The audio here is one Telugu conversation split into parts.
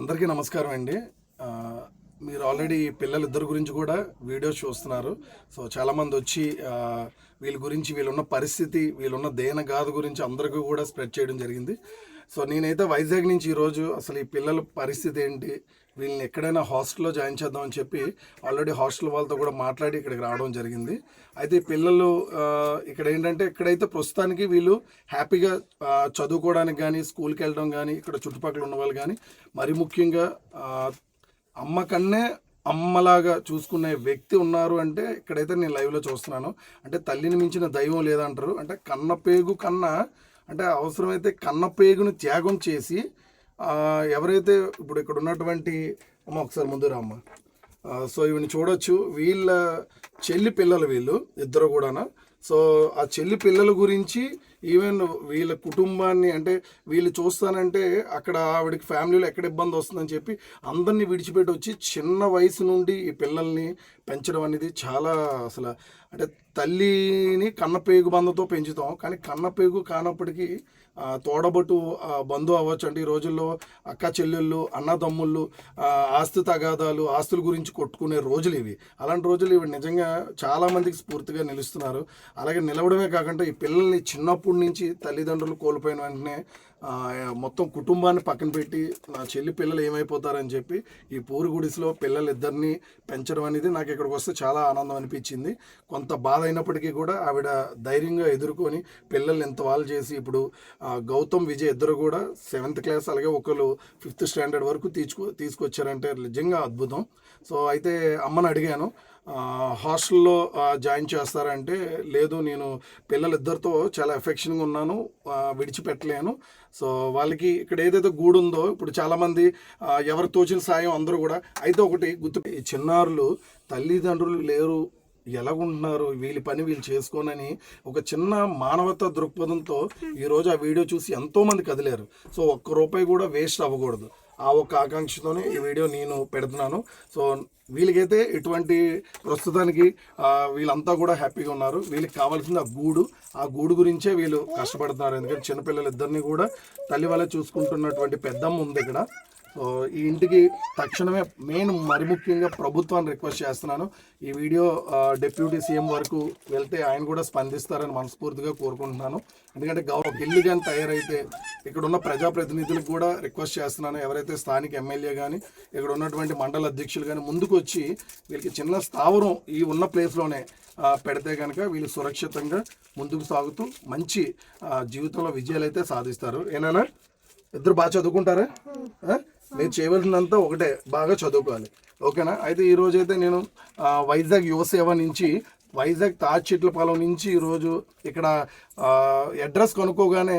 అందరికీ నమస్కారం అండి. మీరు ఆల్రెడీ పిల్లలిద్దరి గురించి కూడా వీడియోస్ చూస్తున్నారు. సో చాలామంది వచ్చి వీళ్ళ గురించి, వీళ్ళున్న పరిస్థితి, వీళ్ళున్న దేనగాథ గురించి అందరికీ కూడా స్ప్రెడ్ చేయడం జరిగింది. సో నేనైతే వైజాగ్ నుంచి ఈరోజు అసలు ఈ పిల్లల పరిస్థితి ఏంటి, వీళ్ళని ఎక్కడైనా హాస్టల్లో జాయిన్ చేద్దామని చెప్పి ఆల్రెడీ హాస్టల్ వాళ్ళతో కూడా మాట్లాడి ఇక్కడికి రావడం జరిగింది. అయితే ఈ పిల్లలు ఇక్కడ ఏంటంటే, ఇక్కడైతే ప్రస్తుతానికి వీళ్ళు హ్యాపీగా చదువుకోవడానికి కానీ, స్కూల్కి వెళ్ళడం కానీ, ఇక్కడ చుట్టుపక్కల ఉన్న వాళ్ళు కానీ, మరి ముఖ్యంగా అమ్మ కన్నే అమ్మలాగా చూసుకునే వ్యక్తి ఉన్నారు అంటే ఇక్కడైతే నేను లైవ్లో చూస్తున్నాను. అంటే తల్లిని మించిన దైవం లేదంటారు. అంటే కన్నపేగు కన్నా, అంటే అవసరమైతే కన్నపేగును త్యాగం చేసి ఎవరైతే ఇప్పుడు ఇక్కడ ఉన్నటువంటి అమ్మ, ఒకసారి ముందు రామ్మ. సో ఇవన్నీ చూడొచ్చు, వీళ్ళ చెల్లి పిల్లలు వీళ్ళు ఇద్దరు కూడా. సో ఆ చెల్లి పిల్లల గురించి, ఈవెన్ వీళ్ళ కుటుంబాన్ని, అంటే వీళ్ళు చూస్తానంటే అక్కడ ఆవిడకి ఫ్యామిలీలో ఎక్కడ ఇబ్బంది వస్తుందని చెప్పి అందరినీ విడిచిపెట్టి వచ్చి చిన్న వయసు నుండి ఈ పిల్లల్ని పెంచడం అనేది చాలా అసలు, అంటే తల్లిని కన్నపేగు బంధంతో పెంచుతాం, కానీ కన్నపేగు కానప్పటికీ తోడబట్టు బంధువు అవ్వచ్చు. అంటే ఈ రోజుల్లో అక్క చెల్లెళ్ళు, అన్నదమ్ముళ్ళు, ఆస్తి తగాదాలు, ఆస్తుల గురించి కొట్టుకునే రోజులు ఇవి. అలాంటి రోజులు ఇవి నిజంగా చాలామందికి స్ఫూర్తిగా నిలుస్తున్నారు. అలాగే నిలవడమే కాకుండా ఈ పిల్లల్ని చిన్నప్పటి నుంచి తల్లిదండ్రులు కోల్పోయిన వెంటనే మొత్తం కుటుంబాన్ని పక్కన పెట్టి నా చెల్లి పిల్లలు ఏమైపోతారని చెప్పి ఈ పూరి గుడిసెలో పిల్లలిద్దరినీ పెంచడం అనేది నాకు ఇక్కడికి వస్తే చాలా ఆనందం అనిపించింది. కొంత బాధ అయినప్పటికీ కూడా ఆవిడ ధైర్యంగా ఎదుర్కొని పిల్లల్ని ఎంత వాళ్ళు చేసి ఇప్పుడు గౌతమ్ విజయ్ ఇద్దరు కూడా 7th క్లాస్, అలాగే ఒకరు 5th స్టాండర్డ్ వరకు తీసుకొచ్చారంటే నిజంగా అద్భుతం. సో అయితే అమ్మని అడిగాను, హాస్టల్లో జాయిన్ చేస్తారంటే, లేదు నేను పిల్లలిద్దరితో చాలా ఎఫెక్షన్గా ఉన్నాను, విడిచిపెట్టలేను. సో వాళ్ళకి ఇక్కడ ఏదైతే గూడు ఉందో, ఇప్పుడు చాలామంది ఎవరు తోచిన సాయం అందరూ కూడా. అయితే ఒకటి గుర్తు, ఈ చిన్నారులు తల్లిదండ్రులు లేరు, ఎలాగుంటున్నారు, వీళ్ళ పని వీళ్ళు చేసుకోనని ఒక చిన్న మానవతా దృక్పథంతో ఈరోజు ఆ వీడియో చూసి ఎంతోమంది కదిలేరు. సో ఒక్క రూపాయి కూడా వేస్ట్ అవ్వకూడదు, ఆ ఒక్క ఆకాంక్షతోనే ఈ వీడియో నేను పెడుతున్నాను. సో వీళ్ళకైతే ఎటువంటి, ప్రస్తుతానికి వీళ్ళంతా కూడా హ్యాపీగా ఉన్నారు. వీళ్ళకి కావాల్సింది ఆ గూడు గురించే వీళ్ళు కష్టపడుతున్నారు. ఎందుకంటే చిన్నపిల్లలిద్దరినీ కూడా తల్లి వల్ల చూసుకుంటున్నటువంటి పెద్దమ్మ ఉంది ఇక్కడ. సో ఈ ఇంటికి తక్షణమే మరి ముఖ్యంగా ప్రభుత్వాన్ని రిక్వెస్ట్ చేస్తున్నాను, ఈ వీడియో డిప్యూటీ సీఎం వరకు వెళ్తే ఆయన కూడా స్పందిస్తారని మనస్ఫూర్తిగా కోరుకుంటున్నాను. ఎందుకంటే ఇల్లు కానీ తయారైతే ఇక్కడ ఉన్న ప్రజాప్రతినిధులకు కూడా రిక్వెస్ట్ చేస్తున్నాను, ఎవరైతే స్థానిక ఎమ్మెల్యే కానీ, ఇక్కడ ఉన్నటువంటి మండల అధ్యక్షులు కానీ ముందుకు వచ్చి వీళ్ళకి చిన్న స్థావరం ఈ ఉన్న ప్లేస్లోనే పెడితే కనుక వీళ్ళు సురక్షితంగా ముందుకు సాగుతూ మంచి జీవితంలో విజయాలు అయితే సాధిస్తారు. ఏనా ఇద్దరు బాగా చదువుకుంటారా? మీరు చేయవలసినంతా ఒకటే, బాగా చదువుకోవాలి, ఓకేనా? అయితే ఈరోజు అయితే నేను వైజాగ్ యువసేవ నుంచి, వైజాగ్ తాడిచెట్లపాలెం నుంచి ఈరోజు ఇక్కడ అడ్రస్ కనుక్కోగానే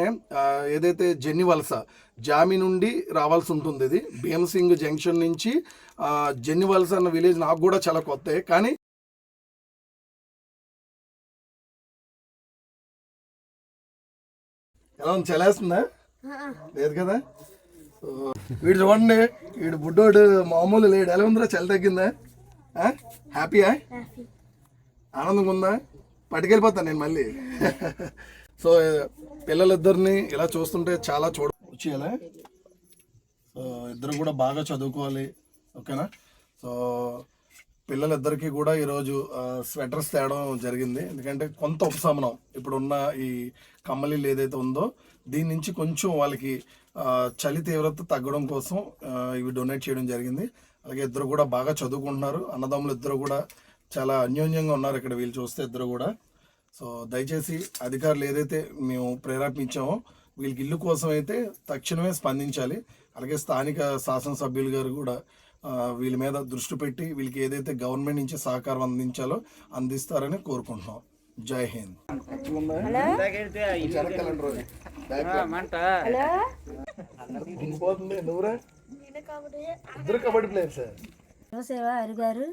ఏదైతే జెన్నివలస జామి నుండి రావాల్సి ఉంటుంది. ఇది భీమసింగ్ జంక్షన్ నుంచి జెన్నివలస అన్న విలేజ్ నాకు కూడా చాలా కొత్త, కానీ ఎలా చలేస్తుందా? లేదు కదా. వీడు చూడండి, వీడు బుడ్డోడు మామూలు లేడు. ఎలా ఉందిరా, చలి తగ్గిందా? హ్యాపీయా? ఆనందంగా ఉందా? పట్టుకెళ్ళిపోతాను నేను మళ్ళీ. సో పిల్లలిద్దరిని ఇలా చూస్తుంటే చాలా వచ్చేయాలా. సో ఇద్దరు కూడా బాగా చదువుకోవాలి, ఓకేనా? సో పిల్లలిద్దరికీ కూడా ఈరోజు స్వెటర్స్ తేవడం జరిగింది. ఎందుకంటే కొంత ఉపశమనం ఇప్పుడున్న ఈ కమ్మలీలు ఏదైతే ఉందో దీని నుంచి కొంచెం వాళ్ళకి చలి తీవ్రత తగ్గడం కోసం ఇవి డొనేట్ చేయడం జరిగింది. అలాగే ఇద్దరు కూడా బాగా చదువుకుంటున్నారు. అన్నదమ్ములు ఇద్దరు కూడా చాలా అన్యోన్యంగా ఉన్నారు ఇక్కడ వీళ్ళు చూస్తే ఇద్దరు కూడా. సో దయచేసి అధికారులు ఏదైతే మేము ప్రేరేపించామో వీళ్ళకి ఇల్లు కోసం అయితే తక్షణమే స్పందించాలి. అలాగే స్థానిక శాసనసభ్యులు గారు కూడా వీళ్ళ మీద దృష్టి పెట్టి వీళ్ళకి ఏదైతే గవర్నమెంట్ నుంచి సహకారం అందిస్తారని కోరుకుంటున్నాం. జై హింద్. యువసేవ హరిగారు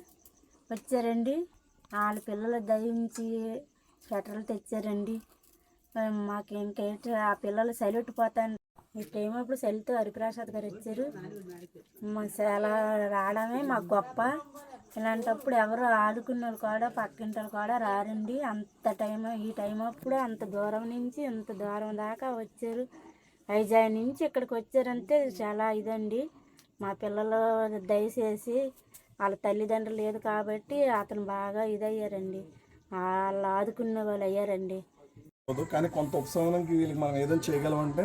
వచ్చారండి, వాళ్ళ పిల్లలు దయించి స్వెటర్లు తెచ్చారండి. మాకు ఇంకేంటి, ఆ పిల్లలు సెల్యూట్ పోతాను. ఈ టైం అప్పుడు సెల్తో హరిప్రసాద్ గారు వచ్చారు. మా చాలా రావడమే మాకు గొప్ప. ఇలాంటప్పుడు ఎవరు ఆడుకున్న వాళ్ళు కూడా, పక్కింటి వాళ్ళు కూడా రారండి. అంత టైం, ఈ టైం అప్పుడు అంత దూరం నుంచి ఇంత దూరం దాకా వచ్చారు. వైజాగ్ నుంచి ఇక్కడికి వచ్చారంటే చాలా ఇదండి. మా పిల్లలు దయచేసి వాళ్ళ తల్లిదండ్రులు లేదు కాబట్టి అతను బాగా ఇదయ్యారండి, వాళ్ళు ఆదుకునే వాళ్ళు అయ్యారండి. కానీ కొంత ఉపశమనంకి వీళ్ళకి మనం ఏదైనా చేయగలమంటే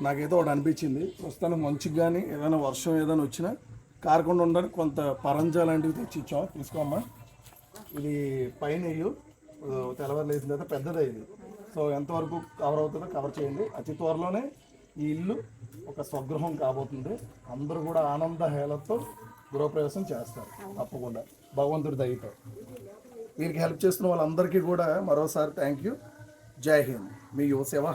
నాకైతే ఒకటి అనిపించింది. ప్రస్తుతానికి మంచుకు కానీ ఏదైనా వర్షం ఏదైనా వచ్చినా కారకుండా ఉండడానికి కొంత పరంజా లాంటివి తెచ్చి ఇచ్చాం. తీసుకోమ్మా, ఇది పైన ఇల్లు తెల్లవారు లేచిన తర్వాత పెద్దదే ఇది. సో ఎంతవరకు కవర్ అవుతుందో కవర్ చేయండి. అతి త్వరలోనే ఈ ఇల్లు ఒక స్వగృహం కాబోతుంది. అందరూ కూడా ఆనంద హేళతో గృహప్రవేశం చేస్తారు తప్పకుండా, భగవంతుడి దయతో. వీరికి హెల్ప్ చేస్తున్న వాళ్ళందరికీ కూడా మరోసారి థ్యాంక్ యూ. జై హింద్. మీ యువసేవ.